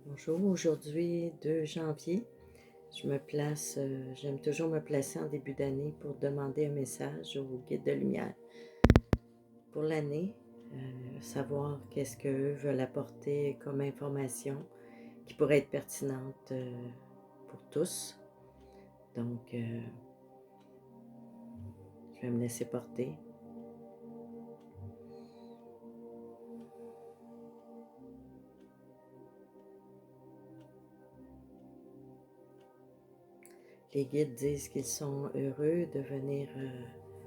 Bonjour, aujourd'hui 2 janvier, j'aime toujours me placer en début d'année pour demander un message au guide de lumière pour l'année, savoir qu'est-ce qu'eux veulent apporter comme information qui pourrait être pertinente pour tous. Donc, je vais me laisser porter. Les guides disent qu'ils sont heureux de venir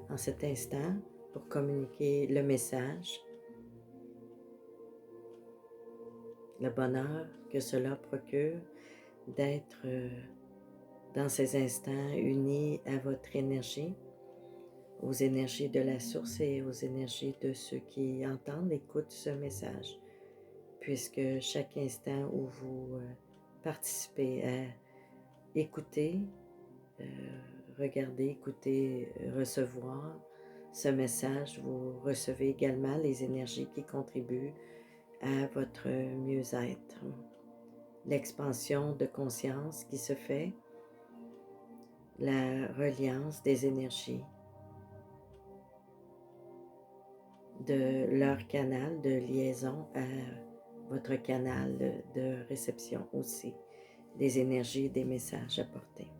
en cet instant pour communiquer le message, le bonheur que cela procure d'être dans ces instants unis à votre énergie, aux énergies de la source et aux énergies de ceux qui entendent, écoutent ce message, puisque chaque instant où vous participez à écouter, euh, regarder, écouter, recevoir ce message, vous recevez également les énergies qui contribuent à votre mieux-être. L'expansion de conscience qui se fait, la reliance des énergies de leur canal de liaison à votre canal de réception aussi, des énergies, des messages apportés.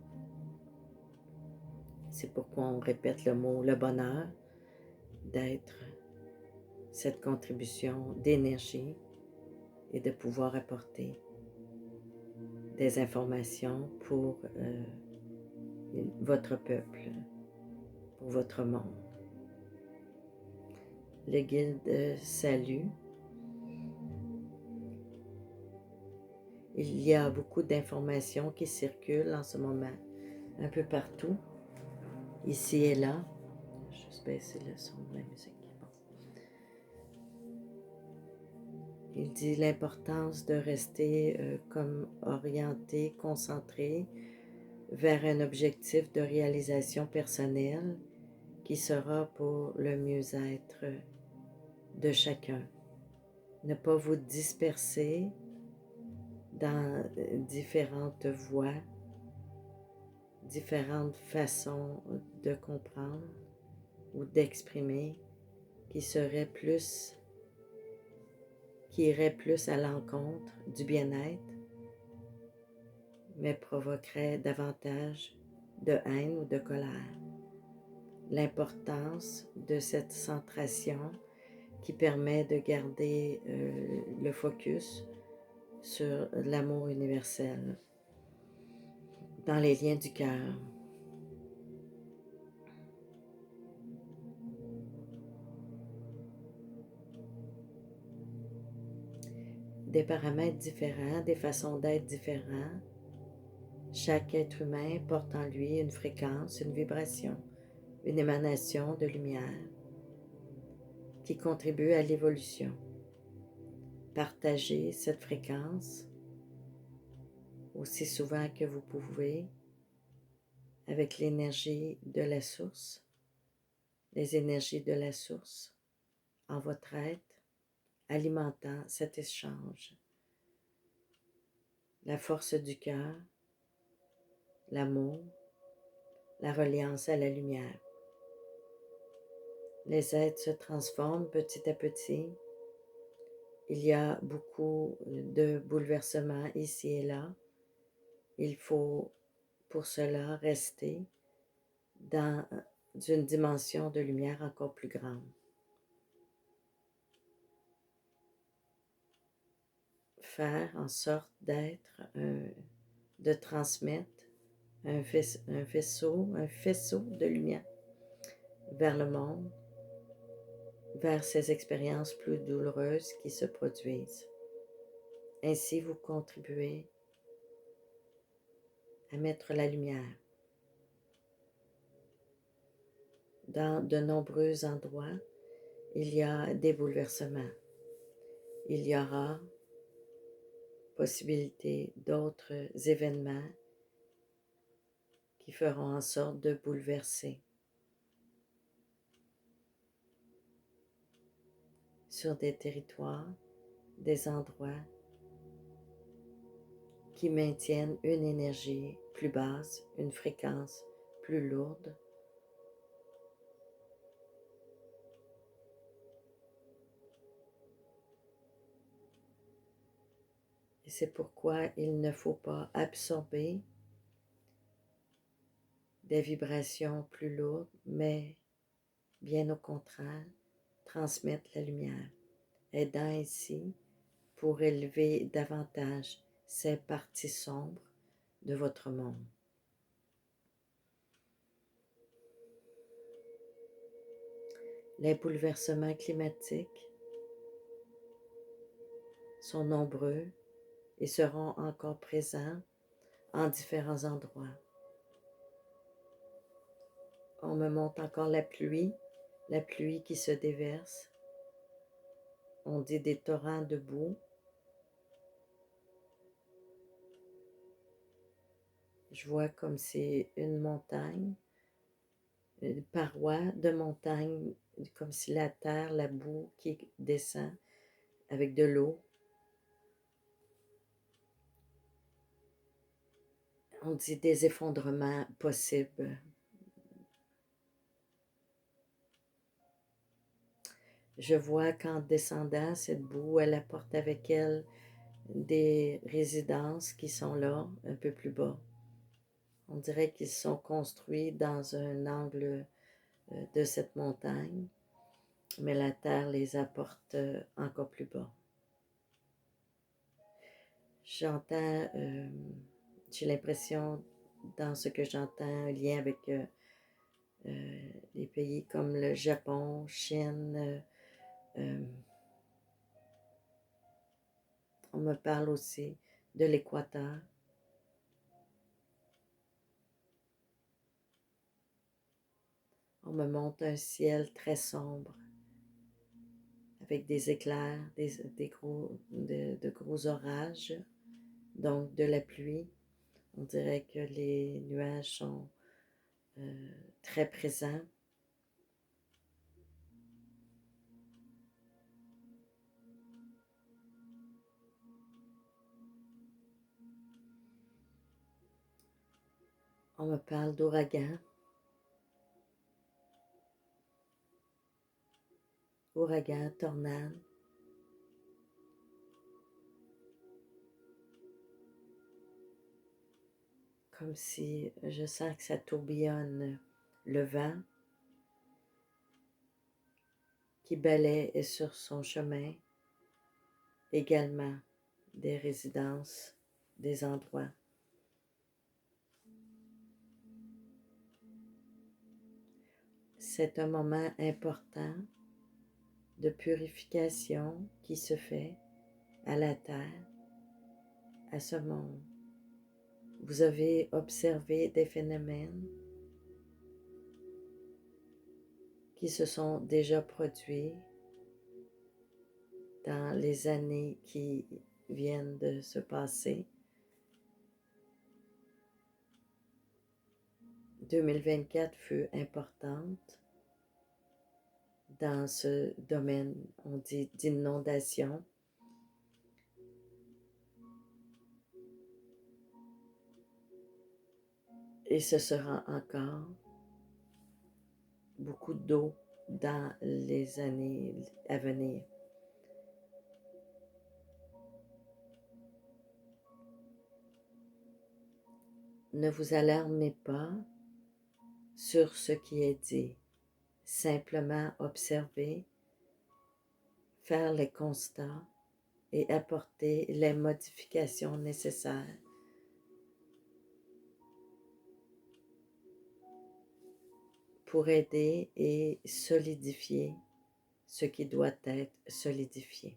C'est pourquoi on répète le mot le bonheur, d'être cette contribution d'énergie et de pouvoir apporter des informations pour votre peuple, pour votre monde. Le guide salue. Il y a beaucoup d'informations qui circulent en ce moment, un peu partout, ici et là. Je vais juste baisser le son de la musique. Bon. Il dit l'importance de rester comme orienté, concentré vers un objectif de réalisation personnelle qui sera pour le mieux-être de chacun. Ne pas vous disperser dans différentes voies, différentes façons de comprendre ou d'exprimer qui irait plus à l'encontre du bien-être, mais provoquerait davantage de haine ou de colère. L'importance de cette centration qui permet de garder le focus sur l'amour universel dans les liens du cœur. Des paramètres différents, des façons d'être différents. Chaque être humain porte en lui une fréquence, une vibration, une émanation de lumière qui contribue à l'évolution. Partagez cette fréquence aussi souvent que vous pouvez avec l'énergie de la source, les énergies de la source en votre être, alimentant cet échange. La force du cœur, l'amour, la reliance à la lumière. Les êtres se transforment petit à petit. Il y a beaucoup de bouleversements ici et là. Il faut pour cela rester dans une dimension de lumière encore plus grande. Faire en sorte de transmettre un faisceau de lumière vers le monde, vers ces expériences plus douloureuses qui se produisent. Ainsi, vous contribuez à mettre la lumière dans de nombreux endroits. Il y a des bouleversements. Il y aura possibilité d'autres événements qui feront en sorte de bouleverser sur des territoires, des endroits, qui maintiennent une énergie plus basse, une fréquence plus lourde. Et c'est pourquoi il ne faut pas absorber des vibrations plus lourdes, mais bien au contraire, transmettre la lumière, aidant ainsi pour élever davantage ces parties sombres de votre monde. Les bouleversements climatiques sont nombreux et seront encore présents en différents endroits. On me montre encore la pluie qui se déverse. On dit des torrents de boue. Je vois comme c'est une montagne, une paroi de montagne, comme si la terre, la boue qui descend avec de l'eau. On dit des effondrements possibles. Je vois qu'en descendant, cette boue, elle apporte avec elle des résidences qui sont là, un peu plus bas. On dirait qu'ils sont construits dans un angle de cette montagne, mais la terre les apporte encore plus bas. J'entends, j'ai l'impression dans ce que j'entends un lien avec les pays comme le Japon, Chine. On me parle aussi de l'équateur. On me montre un ciel très sombre avec des éclairs, de gros orages, donc de la pluie. On dirait que les nuages sont très présents. On me parle d'ouragans, tornades. Comme si je sens que ça tourbillonne le vent qui balaie sur son chemin également des résidences, des endroits. C'est un moment important de purification qui se fait à la terre, à ce monde. Vous avez observé des phénomènes qui se sont déjà produits dans les années qui viennent de se passer. 2024 fut importante dans ce domaine, on dit, d'inondation. Et ce sera encore beaucoup d'eau dans les années à venir. Ne vous alarmez pas sur ce qui est dit. Simplement observer, faire les constats et apporter les modifications nécessaires. Pour aider et solidifier ce qui doit être solidifié.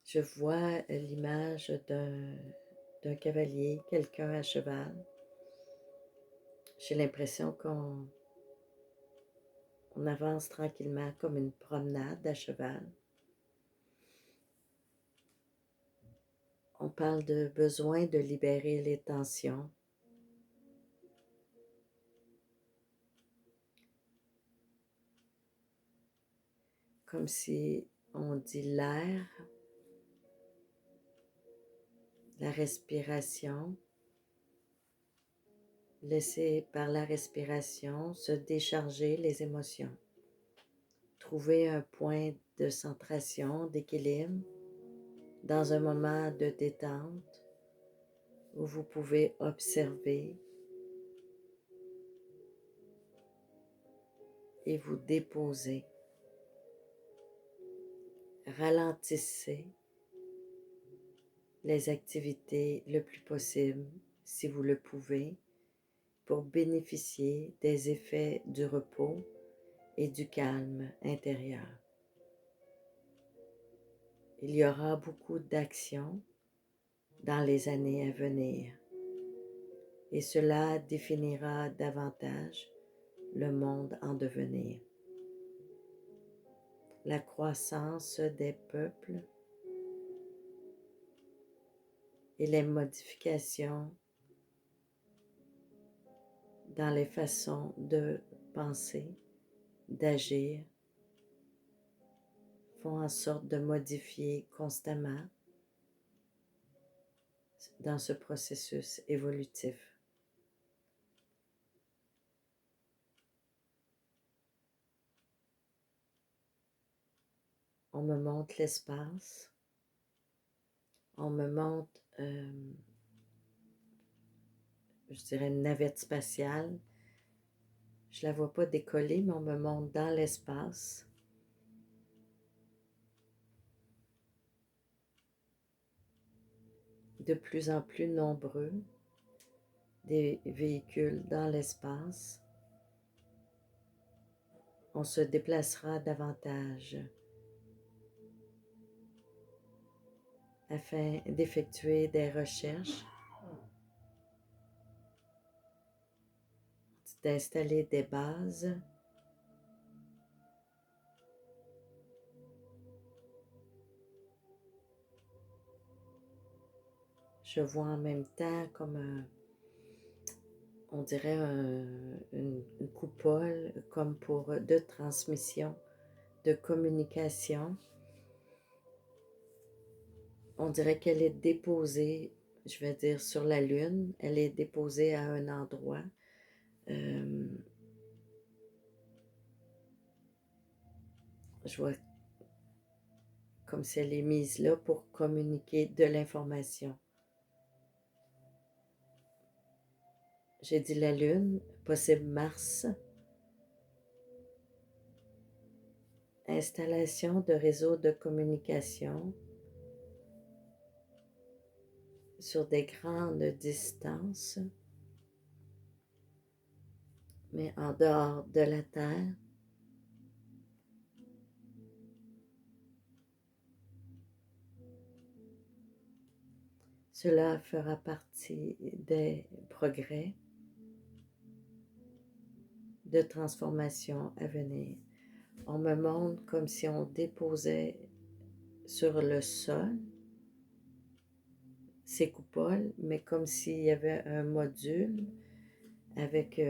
Je vois l'image d'un cavalier, quelqu'un à cheval. J'ai l'impression qu'on avance tranquillement comme une promenade à cheval. On parle de besoin de libérer les tensions. Comme si on dit l'air la respiration. Laissez par la respiration se décharger les émotions. Trouvez un point de centration, d'équilibre, dans un moment de détente où vous pouvez observer et vous déposer. Ralentissez les activités le plus possible, si vous le pouvez, pour bénéficier des effets du repos et du calme intérieur. Il y aura beaucoup d'actions dans les années à venir et cela définira davantage le monde en devenir. La croissance des peuples et les modifications dans les façons de penser, d'agir, font en sorte de modifier constamment dans ce processus évolutif. On me montre l'espace, on me montre, je dirais, une navette spatiale. Je ne la vois pas décoller, mais on me montre dans l'espace. De plus en plus nombreux, des véhicules dans l'espace. On se déplacera davantage afin d'effectuer des recherches, d'installer des bases. Je vois en même temps comme on dirait une coupole comme pour de transmission, de communication. On dirait qu'elle est déposée, je vais dire, sur la Lune. Elle est déposée à un endroit. Je vois comme si elle est mise là pour communiquer de l'information. J'ai dit la Lune, possible Mars. Installation de réseaux de communication sur des grandes distances, mais en dehors de la Terre. Cela fera partie des progrès de transformation à venir. On me montre comme si on déposait sur le sol ces coupoles, mais comme s'il y avait un module avec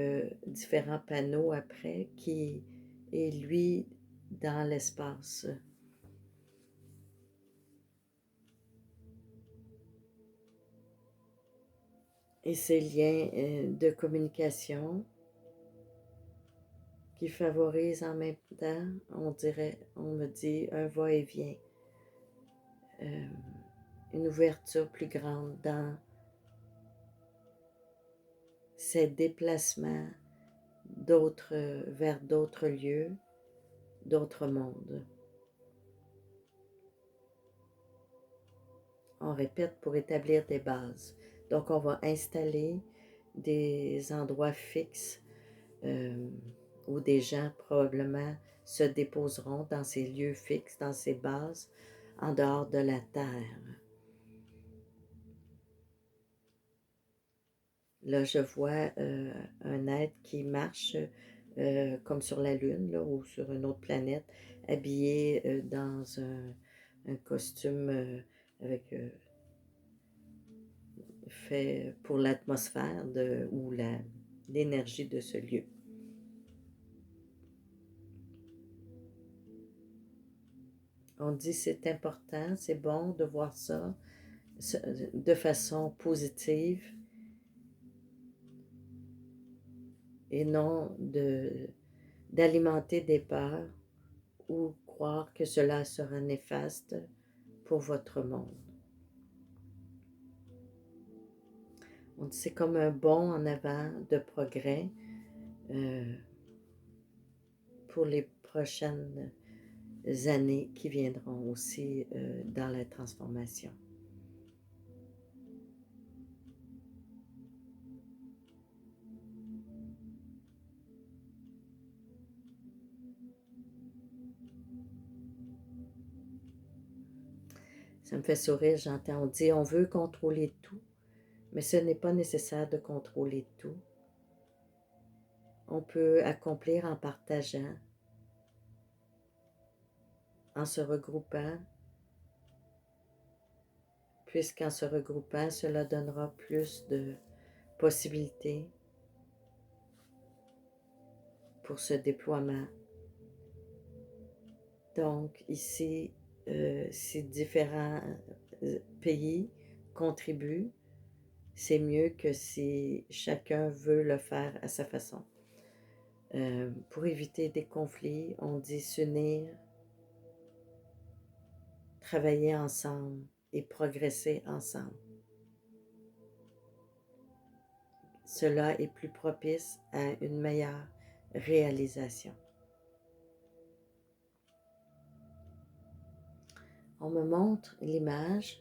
différents panneaux après qui est lui dans l'espace. Et ces liens de communication qui favorisent en même temps, on dirait, on me dit, un va-et-vient, une ouverture plus grande dans ces déplacements vers d'autres lieux, d'autres mondes. On répète pour établir des bases. Donc, on va installer des endroits fixes où des gens probablement se déposeront dans ces lieux fixes, dans ces bases, en dehors de la Terre. Là, je vois un être qui marche comme sur la Lune là, ou sur une autre planète, habillé dans un costume avec fait pour l'atmosphère ou l'énergie de ce lieu. On dit c'est important, c'est bon de voir ça, de façon positive et non d'alimenter des peurs ou croire que cela sera néfaste pour votre monde. C'est comme un bond en avant de progrès pour les prochaines années qui viendront aussi dans la transformation. Ça me fait sourire, j'entends, on dit on veut contrôler tout, mais ce n'est pas nécessaire de contrôler tout. On peut accomplir en partageant, en se regroupant, puisqu'en se regroupant, cela donnera plus de possibilités pour ce déploiement. Donc ici, si différents pays contribuent, c'est mieux que si chacun veut le faire à sa façon. Pour éviter des conflits, on dit s'unir, travailler ensemble et progresser ensemble. Cela est plus propice à une meilleure réalisation. On me montre l'image,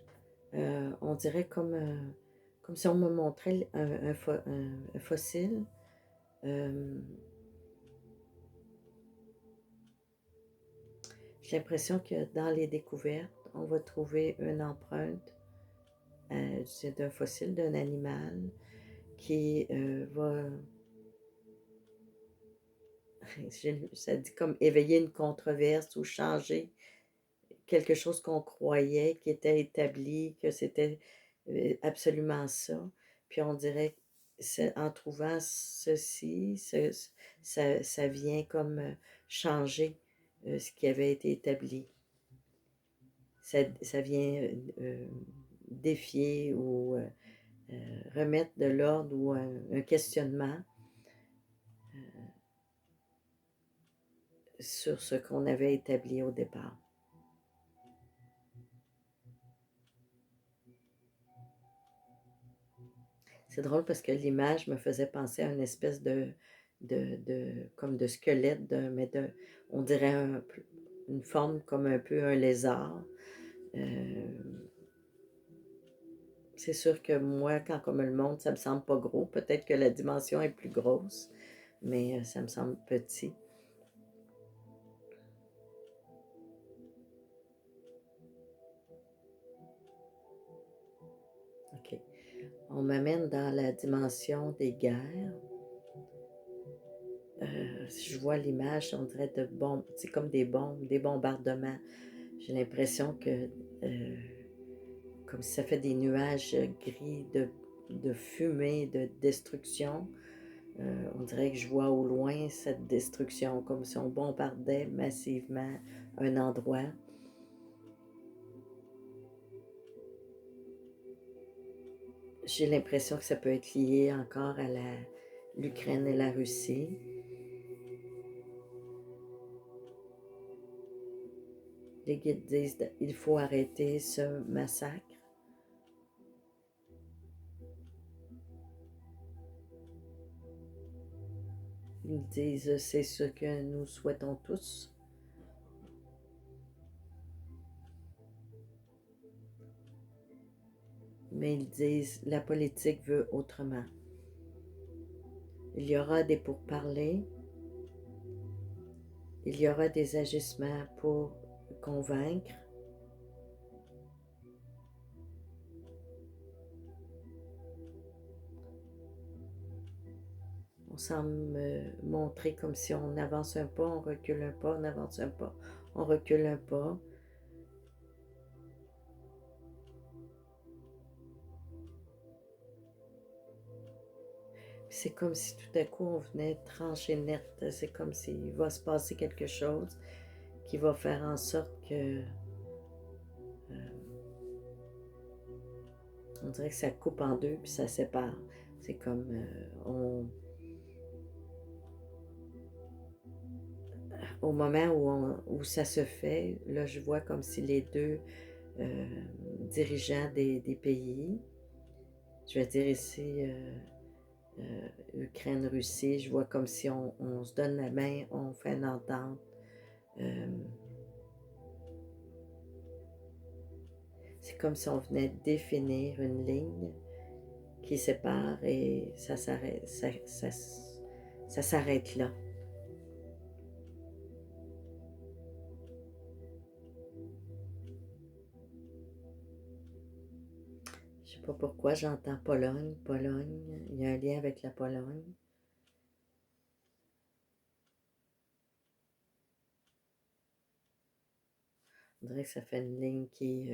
on dirait comme si on me montrait un fossile. J'ai l'impression que dans les découvertes, on va trouver une empreinte d'un fossile, d'un animal qui va, ça dit comme éveiller une controverse ou changer quelque chose qu'on croyait qui était établi, que c'était absolument ça. Puis on dirait, en trouvant ceci, ça vient comme changer ce qui avait été établi. Ça vient défier ou remettre de l'ordre ou un questionnement sur ce qu'on avait établi au départ. C'est drôle parce que l'image me faisait penser à une espèce comme de squelette, on dirait une forme comme un peu un lézard. C'est sûr que moi, quand on me le montre, ça me semble pas gros. Peut-être que la dimension est plus grosse, mais ça me semble petit. OK. On m'amène dans la dimension des guerres. Si je vois l'image, on dirait de bombes, c'est comme des bombes, des bombardements. J'ai l'impression que, comme si ça fait des nuages gris de fumée, de destruction. On dirait que je vois au loin cette destruction, comme si on bombardait massivement un endroit. J'ai l'impression que ça peut être lié encore à l'Ukraine et la Russie. Les guides disent qu'il faut arrêter ce massacre. Ils disent c'est ce que nous souhaitons tous. Mais ils disent la politique veut autrement. Il y aura des pourparlers, il y aura des agissements pour convaincre. On semble me montrer comme si on avance un pas, on recule un pas, on avance un pas, on recule un pas. C'est comme si tout à coup on venait trancher net. C'est comme s'il va se passer quelque chose qui va faire en sorte que On dirait que ça coupe en deux puis ça sépare. C'est comme au moment où ça se fait, là je vois comme si les deux euh, dirigeants des pays, je vais dire ici Ukraine, Russie, je vois comme si on se donne la main, on fait une entente. Euh, c'est comme si on venait définir une ligne qui sépare et ça s'arrête, ça s'arrête là. Je sais pas pourquoi j'entends Pologne, Pologne, il y a un lien avec la Pologne. On dirait que ça fait une ligne qui,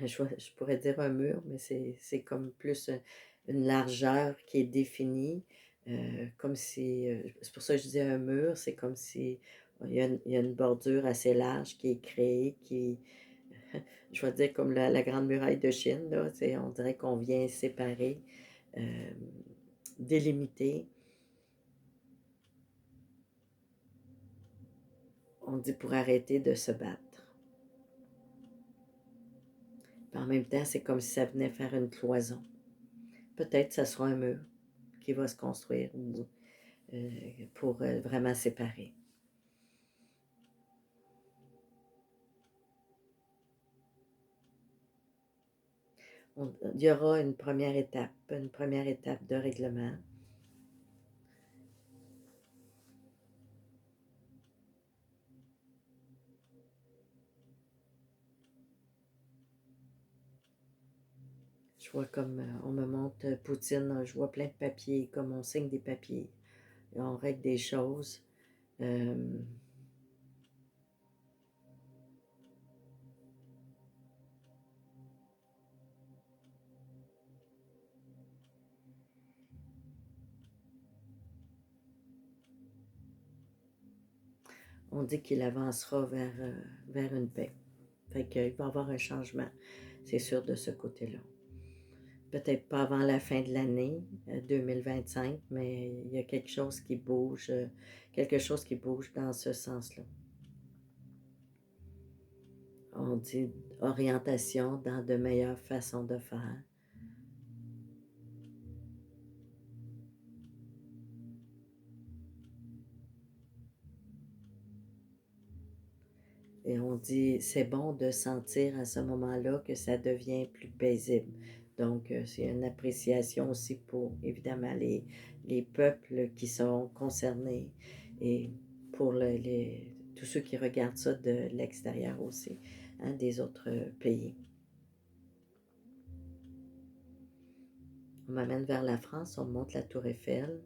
je pourrais dire un mur, mais c'est comme plus une largeur qui est définie, comme si, c'est pour ça que je dis un mur, c'est comme si il y a une bordure assez large qui est créée, qui, je vais dire comme la grande muraille de Chine, là, on dirait qu'on vient séparer, euh, délimiter, on dit pour arrêter de se battre. Puis en même temps, c'est comme si ça venait faire une cloison. Peut-être que ce sera un mur qui va se construire euh, pour vraiment séparer. Il y aura une première étape de règlement. Je vois comme on me montre Poutine, je vois plein de papiers, comme on signe des papiers, et on règle des choses. Euh, on dit qu'il avancera vers une paix. Fait qu'il va y avoir un changement, c'est sûr, de ce côté-là. Peut-être pas avant la fin de l'année 2025, mais il y a quelque chose qui bouge dans ce sens-là. On dit orientation dans de meilleures façons de faire. Et on dit, c'est bon de sentir à ce moment-là que ça devient plus paisible. Donc, c'est une appréciation aussi pour, évidemment, les peuples qui sont concernés et pour tous ceux qui regardent ça de l'extérieur aussi, hein, des autres pays. On m'amène vers la France, on monte la tour Eiffel.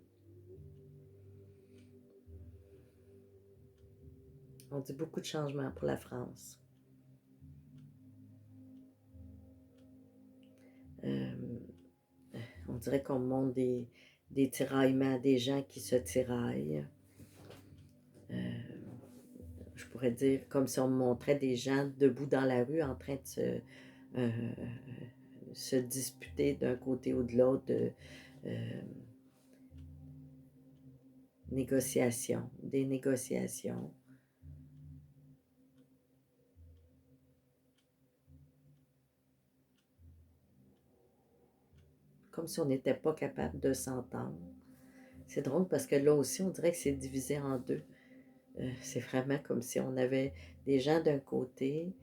On dit beaucoup de changements pour la France. Euh, on dirait qu'on monte des tiraillements, des gens qui se tiraillent. Je pourrais dire comme si on me montrait des gens debout dans la rue en train de euh, se disputer d'un côté ou de l'autre de négociations, des négociations. Comme si on n'était pas capable de s'entendre. C'est drôle parce que là aussi, on dirait que c'est divisé en deux. C'est vraiment comme si on avait des gens d'un côté,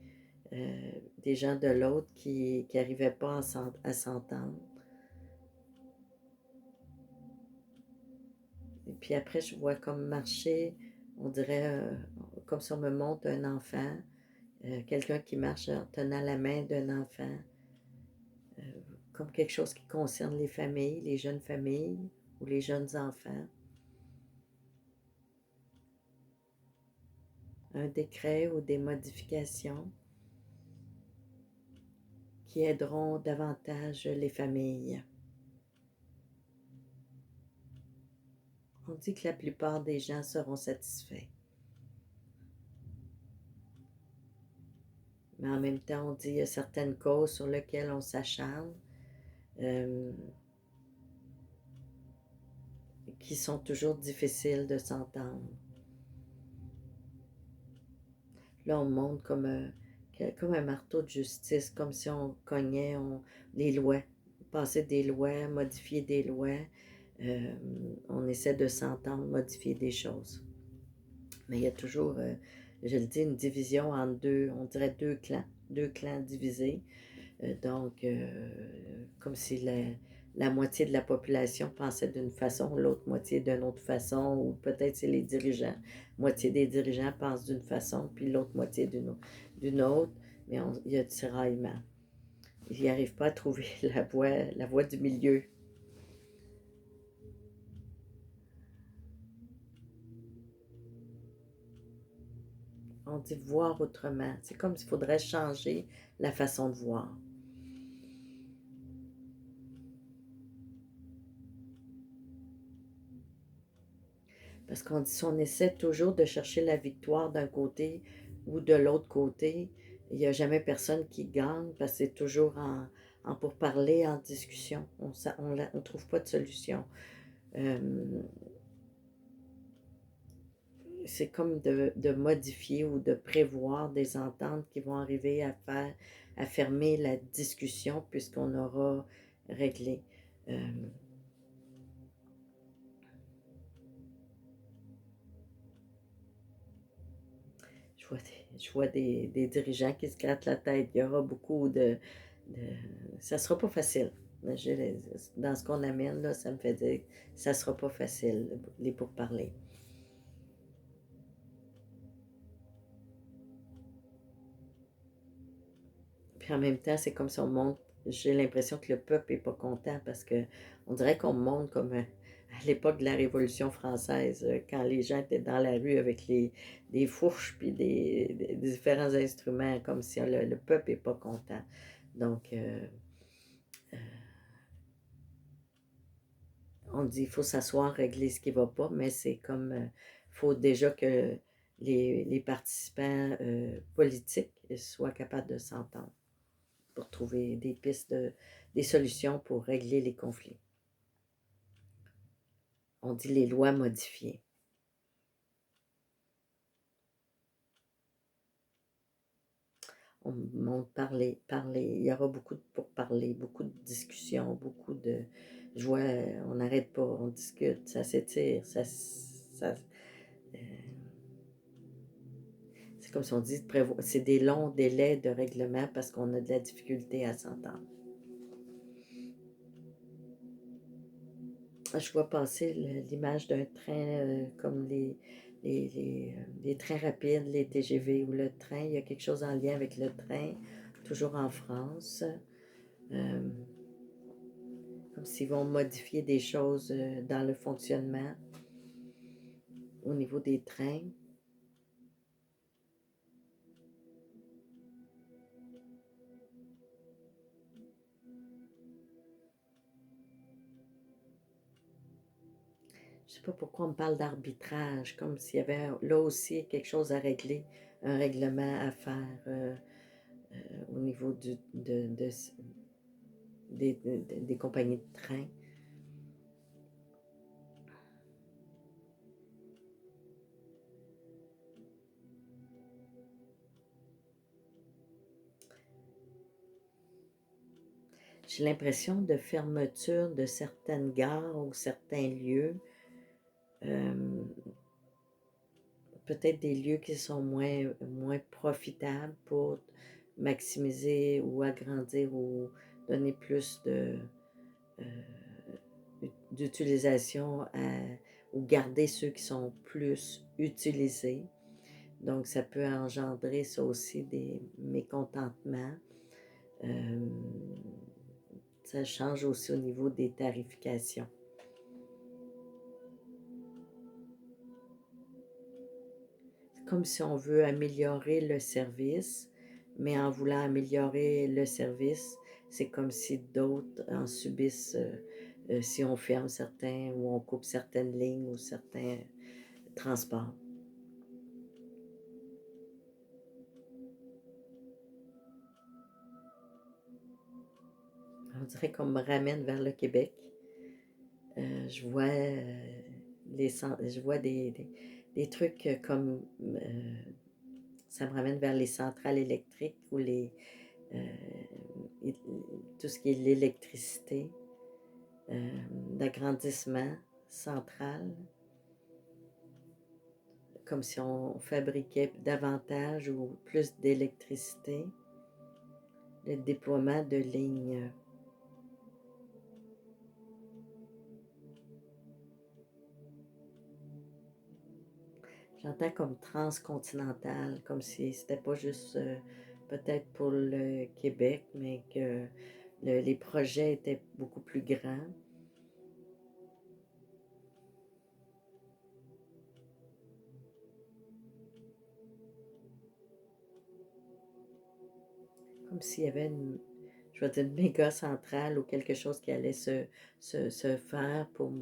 des gens de l'autre qui n'arrivaient pas à s'entendre. Et puis après, je vois comme marcher, on dirait comme si on me montre un enfant, quelqu'un qui marche en tenant la main d'un enfant, euh, comme quelque chose qui concerne les familles, les jeunes familles ou les jeunes enfants. Un décret ou des modifications qui aideront davantage les familles. On dit que la plupart des gens seront satisfaits. mais en même temps, on dit qu'il y a certaines causes sur lesquelles on s'acharne, euh, qui sont toujours difficiles de s'entendre. Là, on monte comme un marteau de justice, comme si on cognait les lois, passer des lois, modifier des lois. Euh, on essaie de s'entendre, modifier des choses. Mais il y a toujours, je le dis, une division en deux, on dirait deux clans divisés. Donc, comme si la moitié de la population pensait d'une façon, l'autre moitié d'une autre façon, ou peut-être c'est les dirigeants. Moitié des dirigeants pensent d'une façon, puis l'autre moitié d'une autre, mais il y a tiraillement. Ils n'arrivent pas à trouver la voie du milieu. On dit voir autrement. C'est comme s'il faudrait changer la façon de voir. Parce qu'on dit, si on essaie toujours de chercher la victoire d'un côté ou de l'autre côté, il n'y a jamais personne qui gagne parce que c'est toujours en pourparler, en discussion. On ne trouve pas de solution. Euh, c'est comme de modifier ou de prévoir des ententes qui vont arriver à fermer la discussion puisqu'on aura réglé. Euh, je vois des dirigeants qui se grattent la tête. Il y aura beaucoup de ça sera pas facile. Dans ce qu'on amène, là, ça me fait dire que ça sera pas facile, les pourparlers. Puis en même temps, c'est comme si on monte. J'ai l'impression que le peuple est pas content parce que on dirait qu'on monte comme à l'époque de la Révolution française, quand les gens étaient dans la rue avec des fourches puis des différents instruments, comme si le peuple est pas content. Donc, on dit qu'il faut s'asseoir, régler ce qui ne va pas, mais c'est comme, faut déjà que les participants politiques soient capables de s'entendre pour trouver des pistes, des solutions pour régler les conflits. On dit les lois modifiées. On monte parler. Il y aura beaucoup pour parler, beaucoup de discussions, beaucoup de. Je vois, on n'arrête pas, on discute, ça s'étire, euh, c'est comme si on dit, c'est des longs délais de règlement parce qu'on a de la difficulté à s'entendre. Je vois passer l'image d'un train comme les trains rapides, les TGV ou le train. Il y a quelque chose en lien avec le train, toujours en France. Euh, Comme s'ils vont modifier des choses dans le fonctionnement au niveau des trains. Je ne sais pas pourquoi on me parle d'arbitrage, comme s'il y avait là aussi quelque chose à régler, un règlement à faire au niveau des compagnies de train. J'ai l'impression de fermeture de certaines gares ou certains lieux, euh, peut-être des lieux qui sont moins profitables pour maximiser ou agrandir ou donner plus euh, d'utilisation ou garder ceux qui sont plus utilisés. Donc, ça peut engendrer ça aussi des mécontentements. Euh, Ça change aussi au niveau des tarifications. C'est comme si on veut améliorer le service, mais en voulant améliorer le service, c'est comme si d'autres en subissent si on ferme certains ou on coupe certaines lignes ou certains transports. on dirait qu'on me ramène vers le Québec. Je vois, je vois des trucs comme ça me ramène vers les centrales électriques ou euh, tout ce qui est l'électricité, l'agrandissement central, comme si on fabriquait davantage ou plus d'électricité, le déploiement de lignes. J'entends comme transcontinental, comme si c'était pas juste peut-être pour le Québec, mais que les projets étaient beaucoup plus grands. Comme s'il y avait je vais dire, une méga centrale ou quelque chose qui allait se faire pour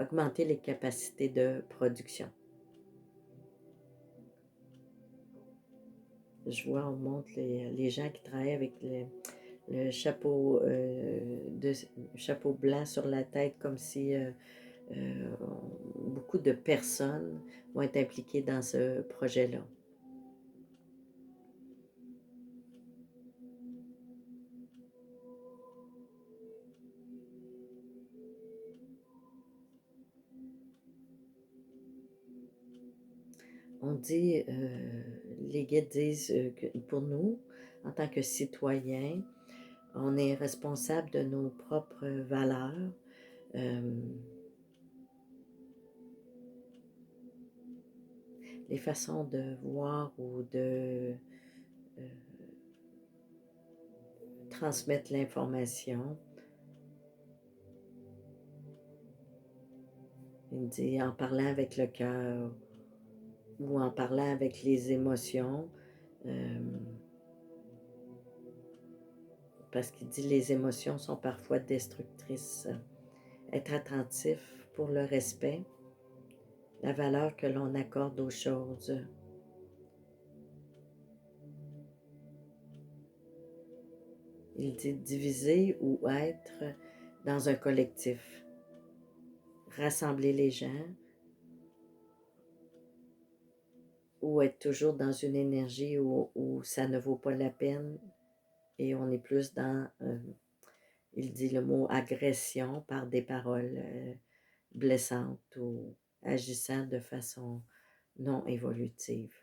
augmenter les capacités de production. Je vois, on montre les gens qui travaillent avec le chapeau, chapeau blanc sur la tête, comme si euh, beaucoup de personnes vont être impliquées dans ce projet-là. On dit, les guides disent que pour nous, en tant que citoyens, on est responsable de nos propres valeurs. Les façons de voir ou de transmettre l'information. Il dit en parlant avec le cœur ou en parlant avec les émotions. euh, parce qu'il dit les émotions sont parfois destructrices. Être attentif pour le respect, la valeur que l'on accorde aux choses. Il dit diviser ou être dans un collectif, rassembler les gens ou être toujours dans une énergie où ça ne vaut pas la peine et on est plus dans, il dit le mot agression par des paroles blessantes ou agissant de façon non évolutive.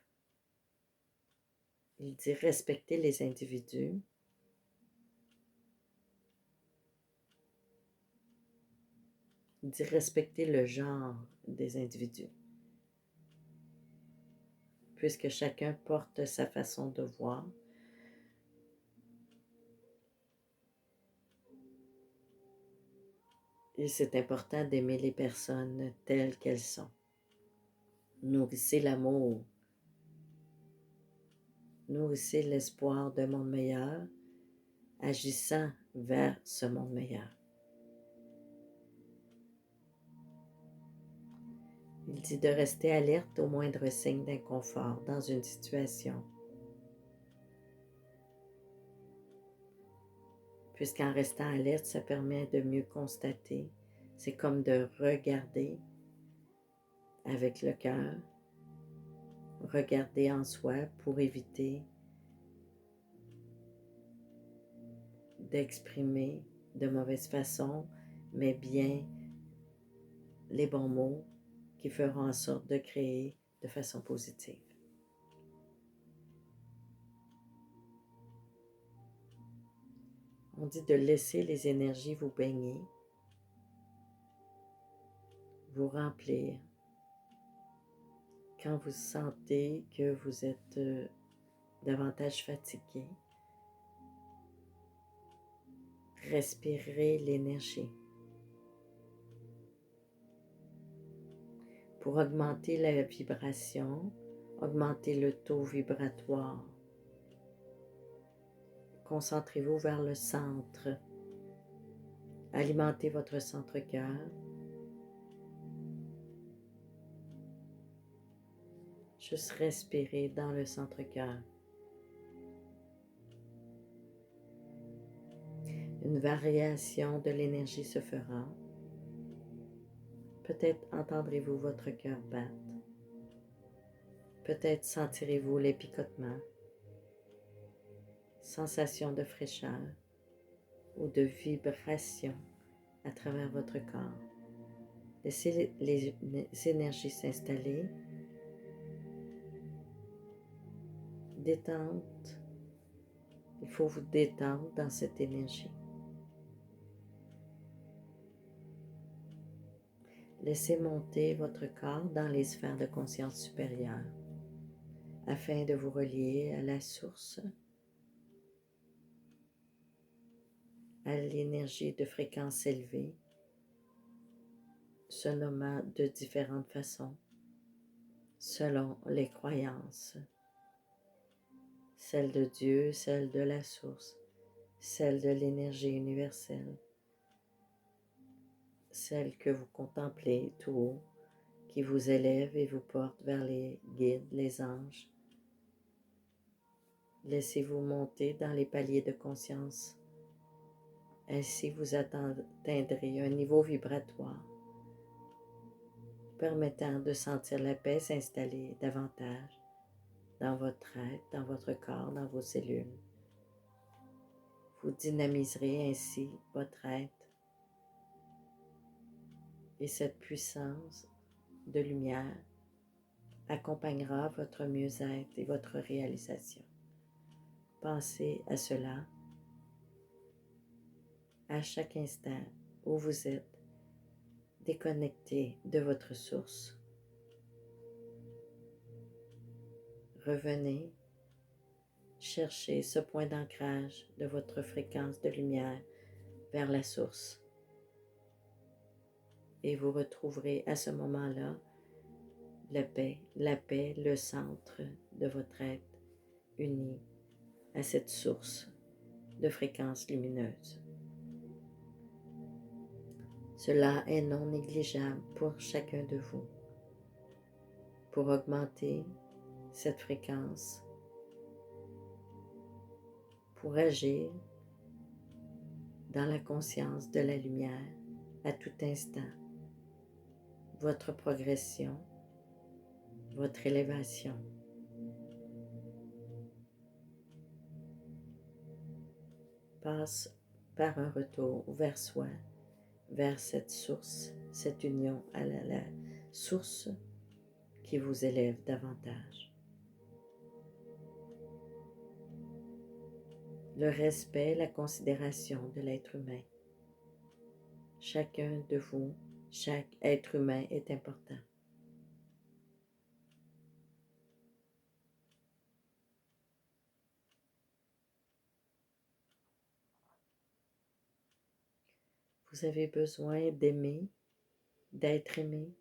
Il dit respecter les individus. Il dit respecter le genre des individus, puisque chacun porte sa façon de voir. Et c'est important d'aimer les personnes telles qu'elles sont. Nourrissez l'amour, nourrissez l'espoir d'un monde meilleur, agissant vers ce monde meilleur. Il dit de rester alerte au moindre signe d'inconfort dans une situation, puisqu'en restant alerte, ça permet de mieux constater. C'est comme de regarder avec le cœur, regarder en soi pour éviter d'exprimer de mauvaise façon, mais bien les bons mots qui feront en sorte de créer de façon positive. On dit de laisser les énergies vous baigner, vous remplir. Quand vous sentez que vous êtes davantage fatigué, respirez l'énergie pour augmenter la vibration, augmenter le taux vibratoire. Concentrez-vous vers le centre. Alimentez votre centre-cœur. Juste respirer dans le centre-cœur. Une variation de l'énergie se fera. Peut-être entendrez-vous votre cœur battre. Peut-être sentirez-vous les picotements, sensation de fraîcheur ou de vibration à travers votre corps. Laissez les énergies s'installer. Détente. Il faut vous détendre dans cette énergie. Laissez monter votre corps dans les sphères de conscience supérieure afin de vous relier à la source, à l'énergie de fréquence élevée, se nommant de différentes façons selon les croyances, celle de Dieu, celle de la source, celle de l'énergie universelle, celle que vous contemplez tout haut, qui vous élève et vous porte vers les guides, les anges. Laissez-vous monter dans les paliers de conscience. Ainsi, vous atteindrez un niveau vibratoire permettant de sentir la paix s'installer davantage dans votre être, dans votre corps, dans vos cellules. Vous dynamiserez ainsi votre être et cette puissance de lumière accompagnera votre mieux-être et votre réalisation. Pensez à cela à chaque instant où vous êtes déconnecté de votre source. Revenez chercher ce point d'ancrage de votre fréquence de lumière vers la source. Et vous retrouverez à ce moment-là la paix, le centre de votre être uni à cette source de fréquence lumineuse. Cela est non négligeable pour chacun de vous. Pour augmenter cette fréquence, pour agir dans la conscience de la lumière à tout instant, votre progression, votre élévation. Passe par un retour vers soi, vers cette source, cette union à la source qui vous élève davantage. Le respect, la considération de l'être humain. Chacun de vous, chaque être humain est important. Vous avez besoin d'aimer, d'être aimé.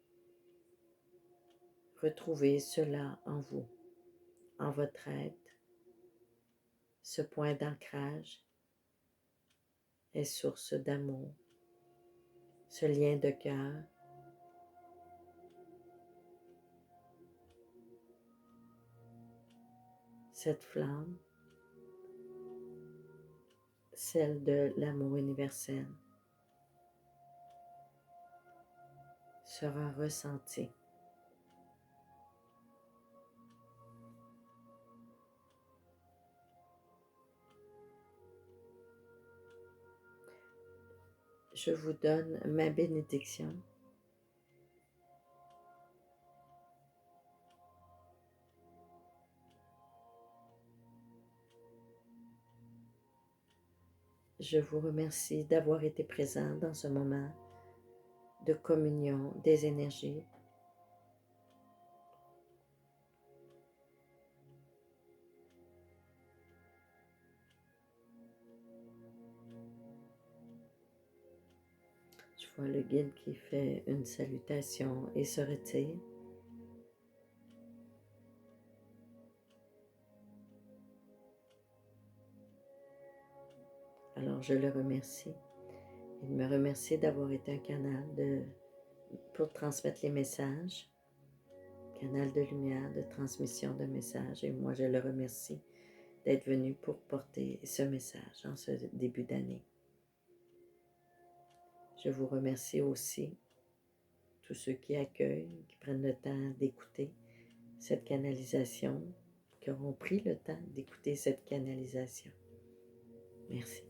Retrouvez cela en vous, en votre être. Ce point d'ancrage est source d'amour, ce lien de cœur. Cette flamme, celle de l'amour universel, sera ressentie. Je vous donne ma bénédiction. Je vous remercie d'avoir été présent dans ce moment de communion des énergies. Je vois le guide qui fait une salutation et se retire. Alors je le remercie. Il me remercie d'avoir été un canal pour transmettre les messages, canal de lumière, de transmission de messages. Et moi, je le remercie d'être venu pour porter ce message en ce début d'année. Je vous remercie aussi, tous ceux qui accueillent, qui prennent le temps d'écouter cette canalisation, qui auront pris le temps d'écouter cette canalisation. Merci.